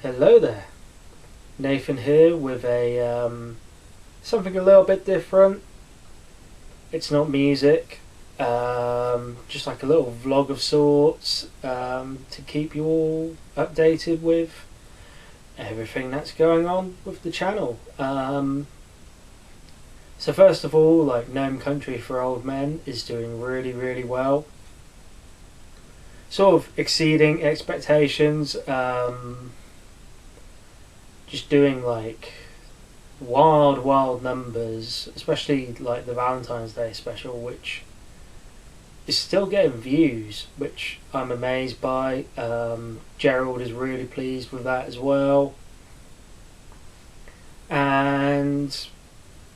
Hello there, Nathan here with a something a little bit different. It's not music, just like a little vlog of sorts to keep you all updated with everything that's going on with the channel. So first of all, like Gnome Country for Old Men is doing really well, sort of exceeding expectations. Just doing like wild numbers, especially like the Valentine's Day special, which is still getting views, which I'm amazed by. Gerald is really pleased with that as well, and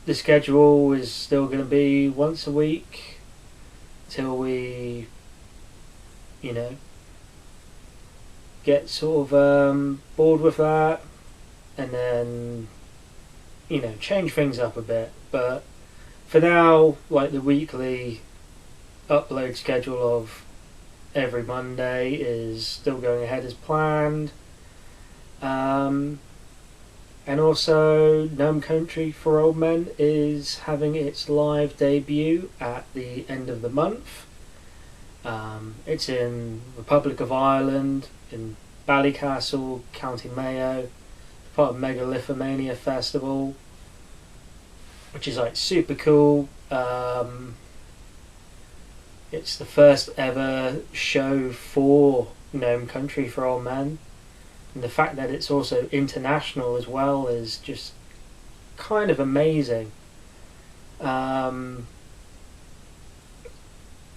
the schedule is still going to be once a week till we, get sort of bored with that, and then change things up a bit. But for now, like, the weekly upload schedule of every Monday is still going ahead as planned. And also Gnome Country for Old Men is having its live debut at the end of the month. It's in Republic of Ireland, in Ballycastle, County Mayo, part of Megalithomania Festival, which is like super cool. It's the first ever show for Gnome Country for Old Men, and the fact that it's also international as well is just kind of amazing.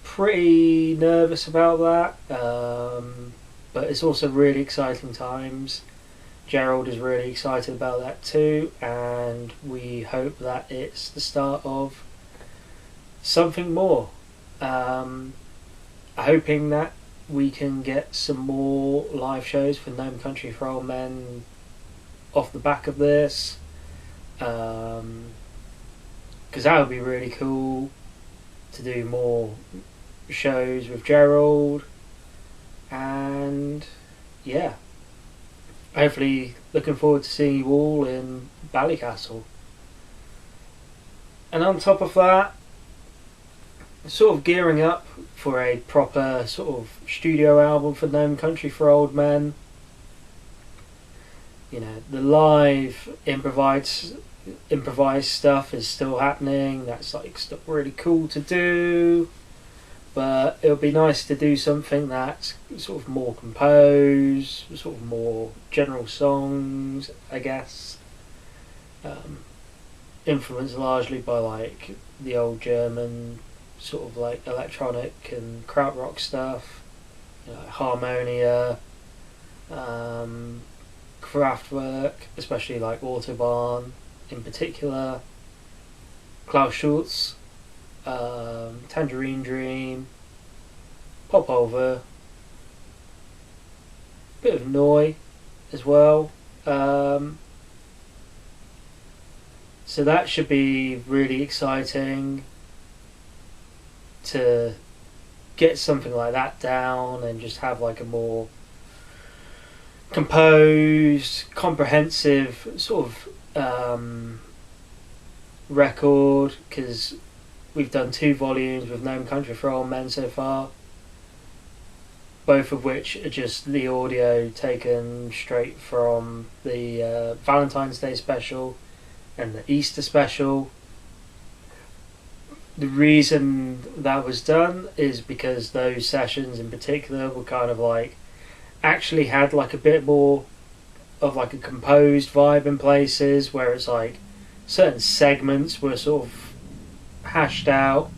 Pretty nervous about that, but it's also really exciting times. Gerald is really excited about that too, and we hope that it's the start of something more. Hoping that we can get some more live shows for Gnome Country for Old Men off the back of this, because that would be really cool to do more shows with Gerald. And yeah, hopefully looking forward to seeing you all in Ballycastle. And on top of that, sort of gearing up for a proper sort of studio album for Gnome Country for Old Men. The live improvised stuff is still happening. That's like stuff really cool to do. But it would be nice to do something that's sort of more composed, sort of more general songs, I guess. Influenced largely by like the old German sort of like electronic and krautrock stuff, like Harmonia, Kraftwerk, especially like Autobahn in particular, Klaus Schulze, Tangerine Dream, Pop Over, bit of Noi as well. So that should be really exciting to get something like that down and just have like a more composed, comprehensive sort of record, because we've done 2 volumes with Gnome Country for Old Men so far, both of which are just the audio taken straight from the Valentine's Day special and the Easter special. The reason that was done is because those sessions in particular were kind of like actually had like a bit more of like a composed vibe in places, where it's like certain segments were sort of hashed out,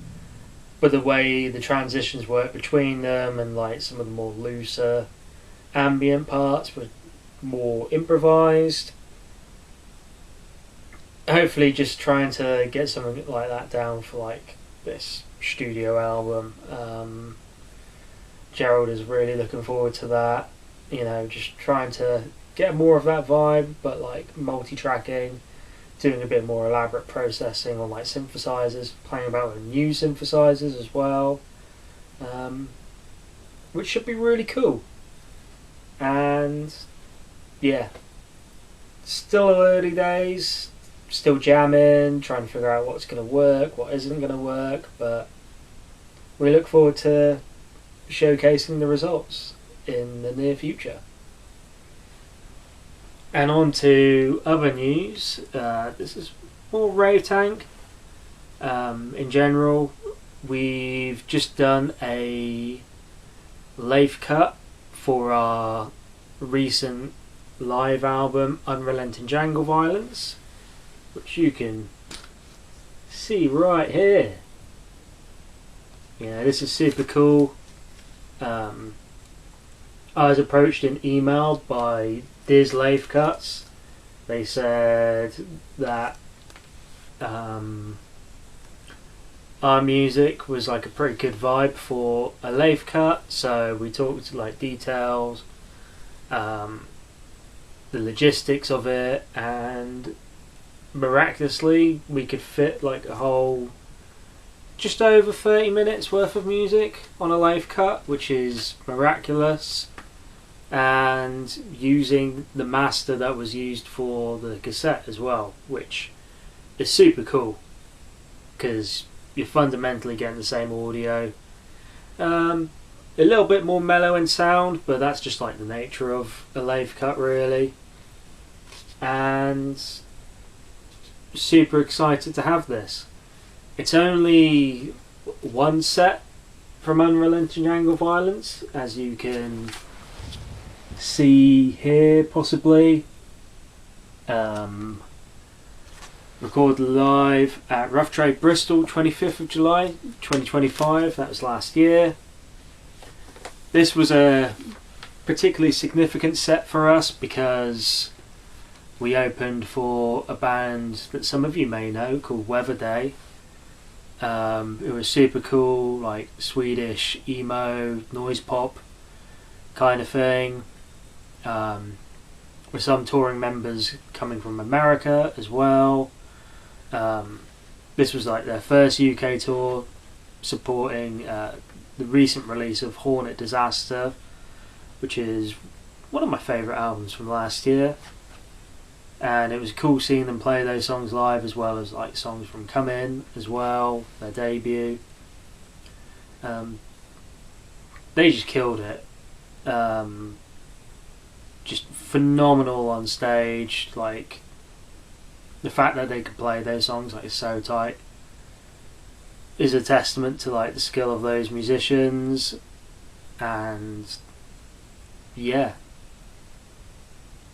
but the way the transitions work between them and like some of the more looser ambient parts were more improvised. Hopefully just trying to get something like that down for like this studio album. Gerald is really looking forward to that, just trying to get more of that vibe, but like multi-tracking, doing a bit more elaborate processing on like synthesizers, playing about with new synthesizers as well, which should be really cool. And yeah, still early days, still jamming, trying to figure out what's going to work, what isn't going to work, but we look forward to showcasing the results in the near future. And on to other news. This is more Ravetank. In general, we've just done a lathe cut for our recent live album Unrelenting Jangleviolence, which you can see right here. This is super cool. I was approached and emailed by Diz Lathe Cuts. They said that our music was like a pretty good vibe for a lathe cut, so we talked like details, the logistics of it, and miraculously we could fit like a whole just over 30 minutes worth of music on a lathe cut, which is miraculous. And using the master that was used for the cassette as well, which is super cool because you're fundamentally getting the same audio. A little bit more mellow in sound, but that's just like the nature of a lathe cut really. And super excited to have this. It's only one set from Unrelenting Jangleviolence, as you can see here possibly. Recorded live at Rough Trade Bristol, 25th of July 2025, that was last year. This was a particularly significant set for us because we opened for a band that some of you may know called Weather Day. It was super cool, like Swedish emo noise pop kind of thing, with some touring members coming from America as well. This was like their first UK tour, supporting the recent release of Hornet Disaster, which is one of my favourite albums from last year. And it was cool seeing them play those songs live, as well as like songs from Come In as well, their debut. They just killed it. Just phenomenal on stage. Like the fact that they could play those songs like so tight is a testament to like the skill of those musicians. And yeah,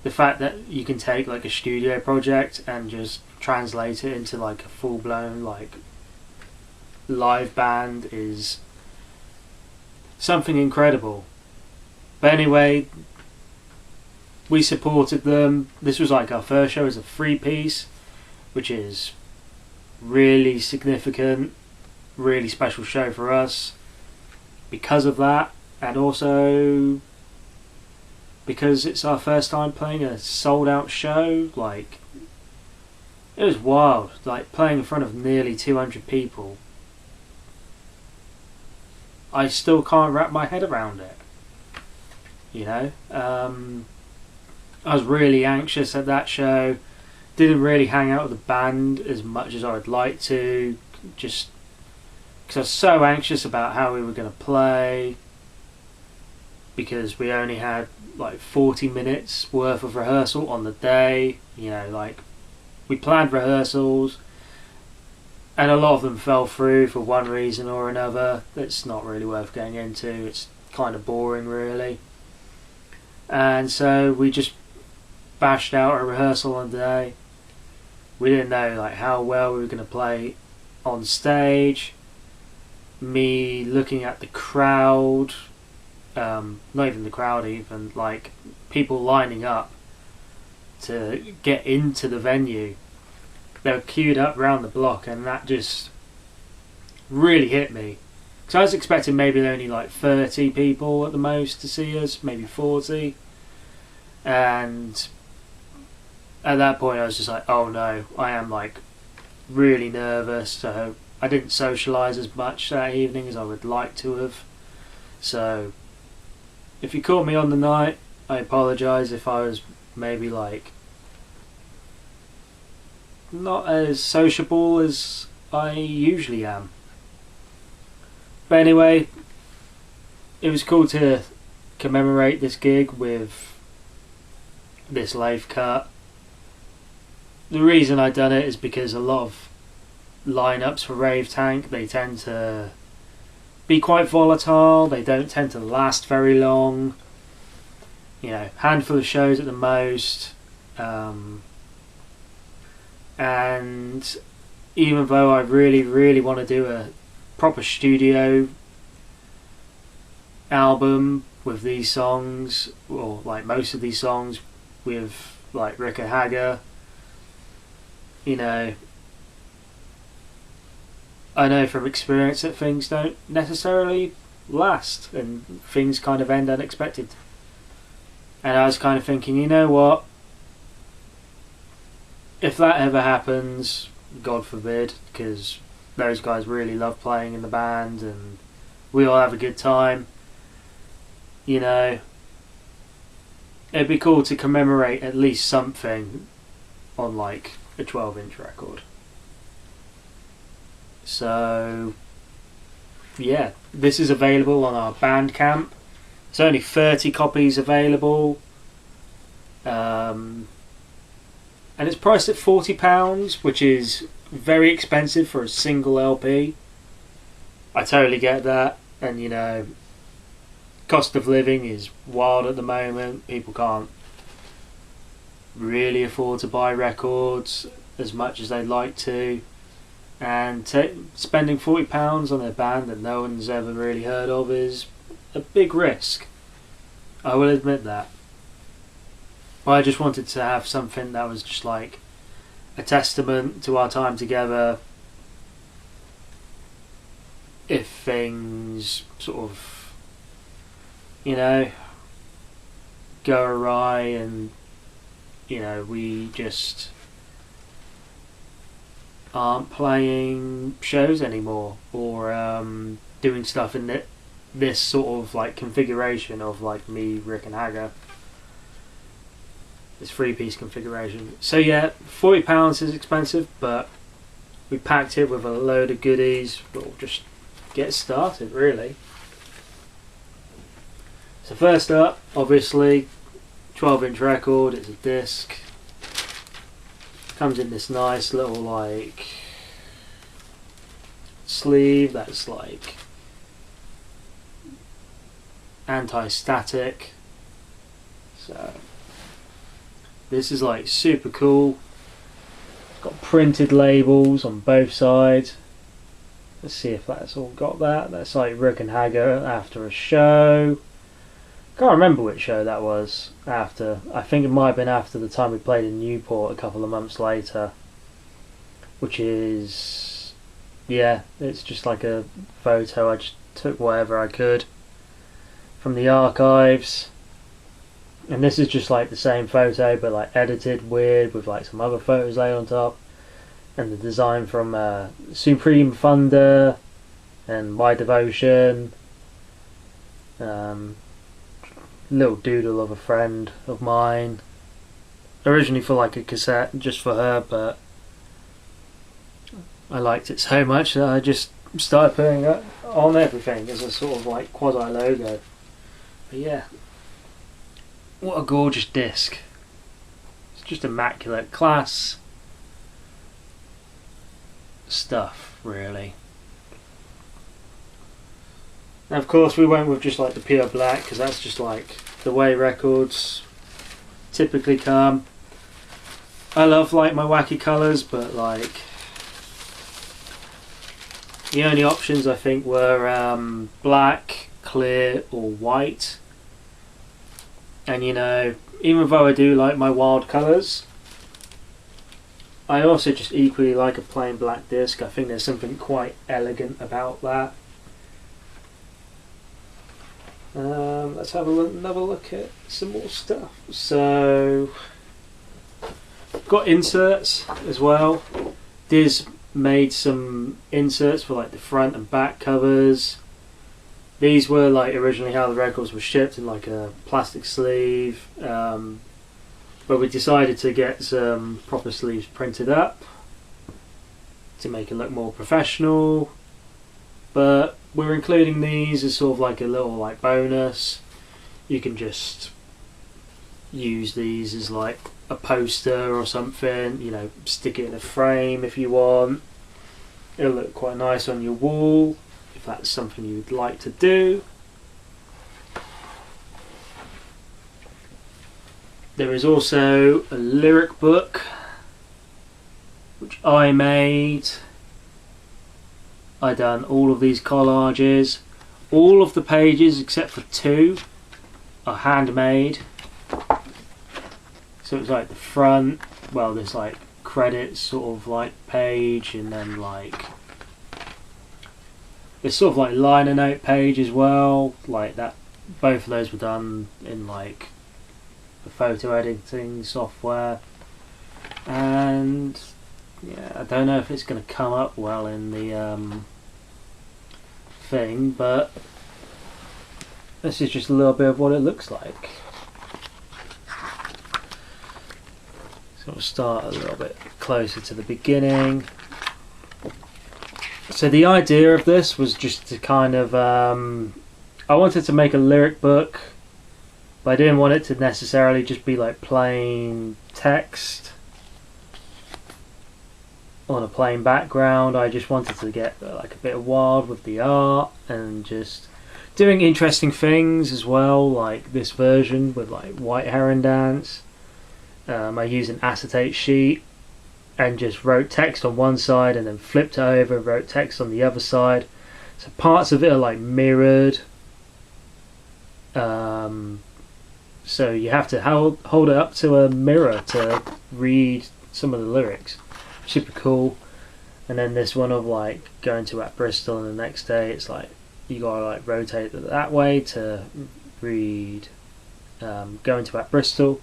the fact that you can take like a studio project and just translate it into like a full-blown like live band is something incredible. But anyway, we supported them. This was like our first show as a 3-piece, which is really significant, really special show for us because of that, and also because it's our first time playing a sold out show. Like, it was wild, like playing in front of nearly 200 people. I still can't wrap my head around it, I was really anxious at that show. Didn't really hang out with the band as much as I would like to, just because I was so anxious about how we were going to play, because we only had like 40 minutes worth of rehearsal on the day. Like we planned rehearsals and a lot of them fell through for one reason or another. It's not really worth getting into. It's kind of boring really. And so we just bashed out a rehearsal on the day. We didn't know like how well we were going to play on stage. Me looking at the crowd, not even the crowd, even like people lining up to get into the venue. They were queued up around the block, and that just really hit me. Because I was expecting maybe only like 30 people at the most to see us, maybe 40. And at that point I was just like, oh no, I am like really nervous. So I didn't socialise as much that evening as I would like to have. So if you caught me on the night, I apologise if I was maybe like not as sociable as I usually am. But anyway, it was cool to commemorate this gig with this lathe cut. The reason I done it is because a lot of lineups for Ravetank, they tend to be quite volatile, they don't tend to last very long. You know, handful of shows at the most. And even though I really want to do a proper studio album with these songs, or like most of these songs with like Rick and Hager, you know, I know from experience that things don't necessarily last and things kind of end unexpected. And I was kind of thinking, you know what, if that ever happens, God forbid, because those guys really love playing in the band and we all have a good time, you know, it'd be cool to commemorate at least something on like a 12-inch record. So yeah, this is available on our Bandcamp. There's only 30 copies available, and it's priced at £40, which is very expensive for a single LP. I totally get that, and you know, cost of living is wild at the moment. People can't really afford to buy records as much as they'd like to, and spending £40 on a band that no one's ever really heard of is a big risk. I will admit that. But I just wanted to have something that was just like a testament to our time together. If things sort of, you know, go awry and, you know, we just aren't playing shows anymore, or doing stuff in this sort of like configuration of like me, Rick and Hager, this 3-piece configuration. So yeah, £40 is expensive, but we packed it with a load of goodies. We'll just get started, really. So first up, obviously, 12-inch record. It's a disc. Comes in this nice little like sleeve that's like anti-static. So this is like super cool. It's got printed labels on both sides. Let's see if that's all got that. That's like Rick and Hager after a show. Can't remember which show that was after. I think it might have been after the time we played in Newport a couple of months later. Which is, yeah, it's just like a photo. I just took whatever I could from the archives. And this is just like the same photo but like edited weird with like some other photos laid on top. And the design from Supreme Thunder and My Devotion. Little doodle of a friend of mine, originally for like a cassette just for her, but I liked it so much that I just started putting it on everything as a sort of like quasi logo. But yeah, what a gorgeous disc. It's just immaculate, class stuff, really. And of course we went with just like the pure black because that's just like the way records typically come. I love like my wacky colours, but like the only options I think were black, clear or white. And you know, even though I do like my wild colours, I also just equally like a plain black disc. I think there's something quite elegant about that. Let's have another look at some more stuff. So, got inserts as well. Diz made some inserts for like the front and back covers. These were like originally how the records were shipped, in like a plastic sleeve. But we decided to get some proper sleeves printed up to make it look more professional. But we're including these as sort of like a little like bonus. You can just use these as like a poster or something, you know, stick it in a frame if you want. It'll look quite nice on your wall if that's something you'd like to do. There is also a lyric book which I made. I done all of these collages. All of the pages except for 2 are handmade. So it's like the front, well, there's like credits sort of like page, and then like there's sort of like liner note page as well, like that. Both of those were done in like the photo editing software, and yeah, I don't know if it's going to come up well in the thing, but this is just a little bit of what it looks like. So we'll start a little bit closer to the beginning. So the idea of this was just to kind of I wanted to make a lyric book, but I didn't want it to necessarily just be like plain text on a plain background. I just wanted to get like a bit wild with the art and just doing interesting things as well, like this version with like white heron dance. I used an acetate sheet and just wrote text on one side and then flipped it over and wrote text on the other side. So parts of it are like mirrored. So you have to hold it up to a mirror to read some of the lyrics. Super cool. And then this one of like going to at Bristol, and the next day it's like you gotta like rotate it that way to read going to at Bristol.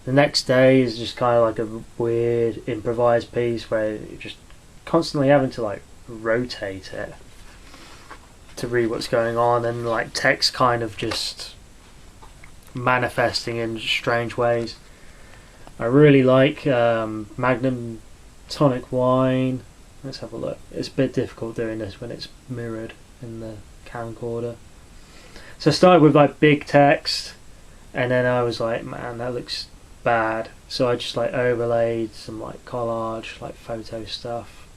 The next day is just kind of like a weird improvised piece where you're just constantly having to like rotate it to read what's going on, and like text kind of just manifesting in strange ways. I really like Magnum Tonic Wine. Let's have a look. It's a bit difficult doing this when it's mirrored in the camcorder. So I started with like big text, and then I was like, man, that looks bad. So I just like overlaid some like collage, like photo stuff,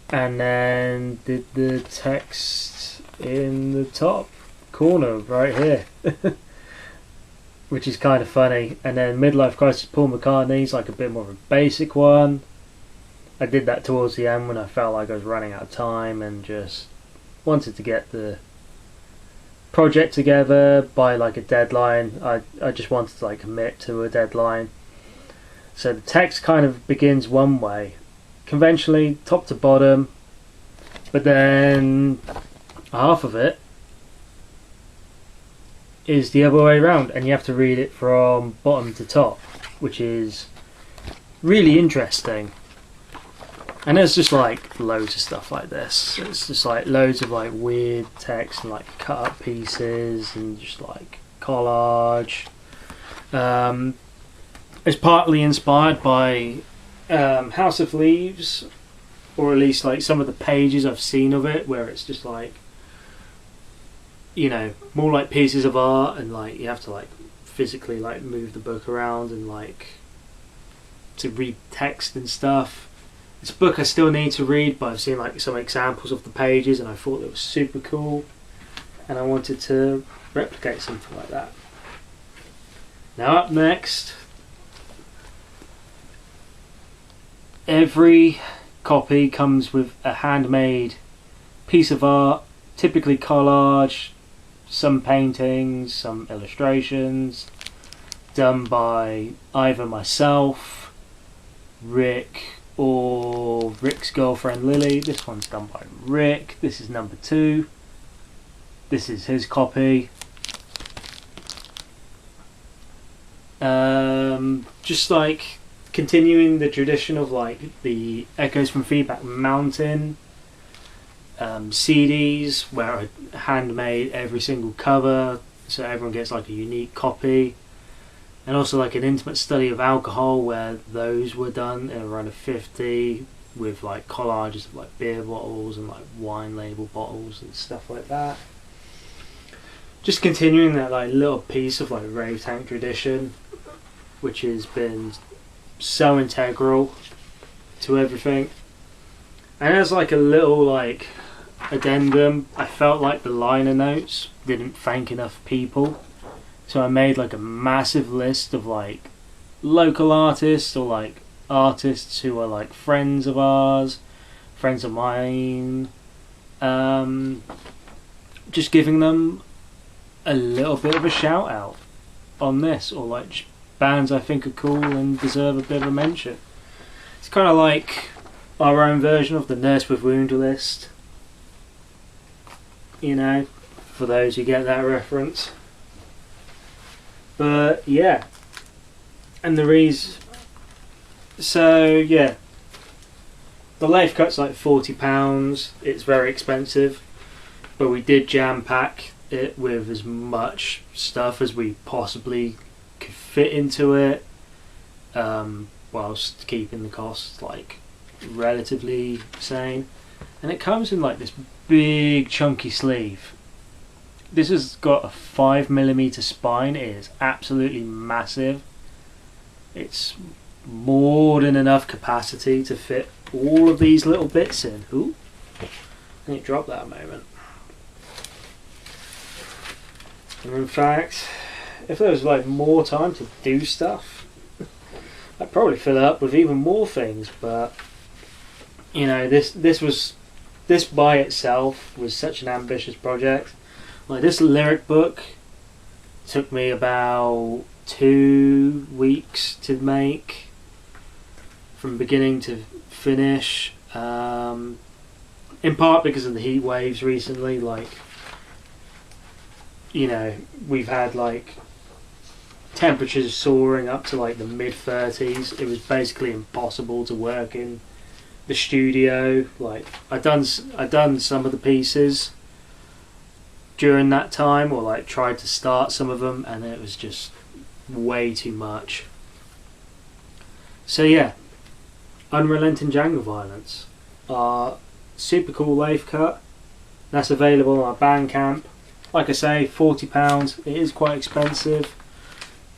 and then did the text in the top corner right here. Which is kind of funny. And then Midlife Crisis Paul McCartney's like a bit more of a basic one. I did that towards the end when I felt like I was running out of time and just wanted to get the project together by like a deadline. I just wanted to like commit to a deadline. So the text kind of begins one way, conventionally top to bottom, but then half of it is the other way around, and you have to read it from bottom to top, which is really interesting. And there's just like loads of stuff like this. It's just like loads of like weird text and like cut up pieces and just like collage. It's partly inspired by House of Leaves, or at least like some of the pages I've seen of it, where it's just like, you know, more like pieces of art, and like you have to like physically like move the book around and like to read text and stuff. It's a book I still need to read, but I've seen like some examples of the pages and I thought it was super cool, and I wanted to replicate something like that. Now up next, every copy comes with a handmade piece of art, typically collage, some paintings, some illustrations, done by either myself, Rick, or Rick's girlfriend Lily. This one's done by Rick. This is number 2. This is his copy. Just like continuing the tradition of like the Echoes from Feedback Mountain CDs, where I handmade every single cover so everyone gets like a unique copy. and also like an intimate study of alcohol, where those were done in around a 50, with like collages of like beer bottles and like wine label bottles and stuff like that. Just continuing that like little piece of like Ravetank tradition, which has been so integral to everything. And as like a little like addendum, I felt like the liner notes didn't thank enough people, so I made like a massive list of like local artists, or like artists who are like friends of ours, friends of mine, just giving them a little bit of a shout out on this, or like bands I think are cool and deserve a bit of a mention. It's kind of like our own version of the Nurse with Wound list, you know, for those who get that reference. But yeah, and the reason, so yeah, the lathe cut's like £40. It's very expensive, but we did jam pack it with as much stuff as we possibly could fit into it, whilst keeping the costs like relatively sane. And it comes in like this big chunky sleeve. This has got a 5mm spine. It is absolutely massive. It's more than enough capacity to fit all of these little bits in. Ooh, I think it dropped that a moment. And in fact, if there was like more time to do stuff, I'd probably fill it up with even more things. But you know, this by itself was such an ambitious project. Like, this lyric book took me about 2 weeks to make, from beginning to finish, in part because of the heat waves recently. Like, you know, we've had like temperatures soaring up to like the mid-30s. It was basically impossible to work in the studio. Like, I'd done some of the pieces during that time, or like tried to start some of them, and it was just way too much. So yeah, Unrelenting Jangleviolence, our super cool lathe cut, that's available on our Bandcamp. Like I say, £40. It is quite expensive,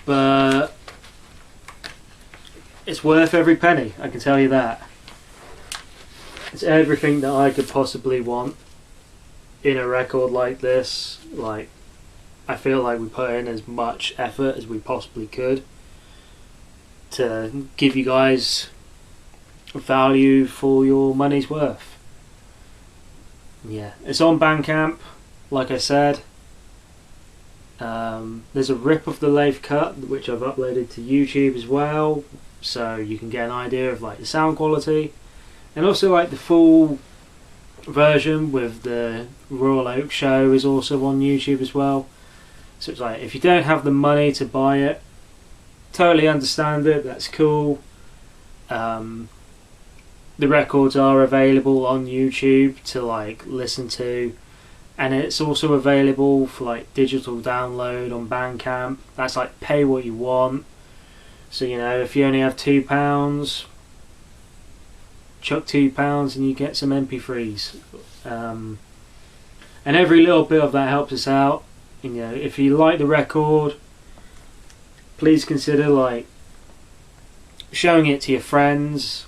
but it's worth every penny, I can tell you that. It's everything that I could possibly want in a record like this. Like, I feel like we put in as much effort as we possibly could to give you guys value for your money's worth. Yeah, it's on Bandcamp, like I said. There's a rip of the lathe cut which I've uploaded to YouTube as well, so you can get an idea of like the sound quality, and also like the full version with the Royal Oak show is also on YouTube as well. So it's like, if you don't have the money to buy it, totally understand it, that's cool. The records are available on YouTube to like listen to, and it's also available for like digital download on Bandcamp. That's like pay what you want. So, you know, if you only have £2, chuck £2 and you get some MP3s. And every little bit of that helps us out. You know, if you like the record, please consider like showing it to your friends,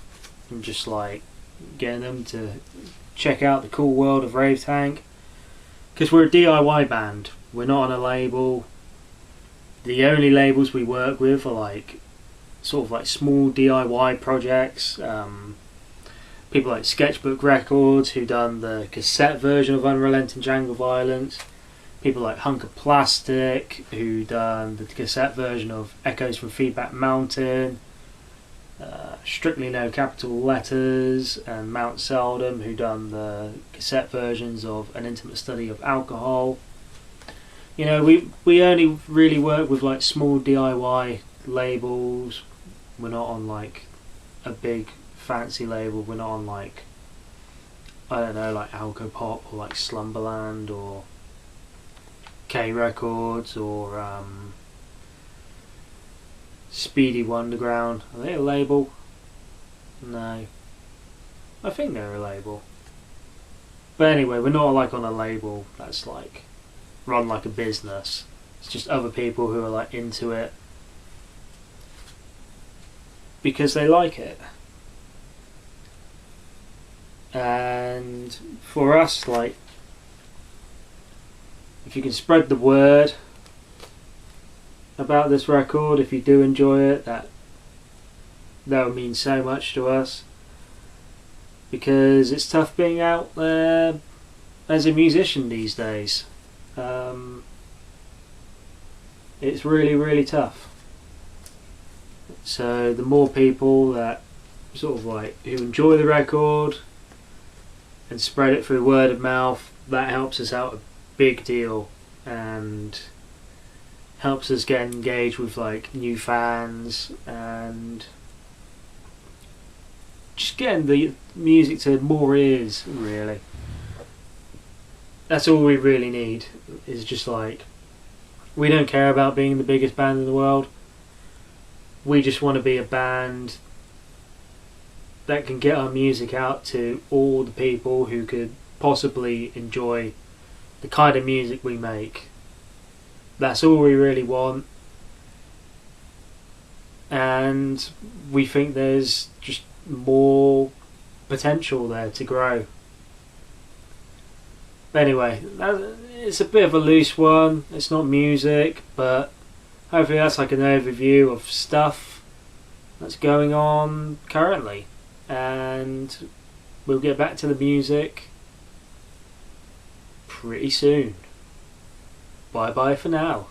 and just like getting them to check out the cool world of Ravetank. Because we're a DIY band, we're not on a label. The only labels we work with are like sort of like small DIY projects. People like Sketchbook Records, who done the cassette version of Unrelenting Jangleviolence. People like Hunk of Plastic, who done the cassette version of Echoes from Feedback Mountain. Strictly No Capital Letters and Mount Seldom, who done the cassette versions of An Intimate Study of Alcohol. You know, we only really work with like small DIY labels. We're not on like a big fancy label. We're not on like, I don't know, like Alcopop or like Slumberland or K Records or Speedy Wonderground. Are they a label? No. I think they're a label. But anyway, we're not like on a label that's like run like a business. It's just other people who are like into it because they like it. And for us, like, if you can spread the word about this record, if you do enjoy it, that would mean so much to us, because it's tough being out there as a musician these days. It's really, really tough. So the more people that sort of like who enjoy the record and spread it through word of mouth, that helps us out a big deal and helps us get engaged with like new fans and just getting the music to more ears, really. That's all we really need, is just like, we don't care about being the biggest band in the world. We just want to be a band that can get our music out to all the people who could possibly enjoy the kind of music we make. That's all we really want. And we think there's just more potential there to grow. But anyway, it's a bit of a loose one. It's not music, but hopefully that's like an overview of stuff that's going on currently. And we'll get back to the music pretty soon. Bye bye for now.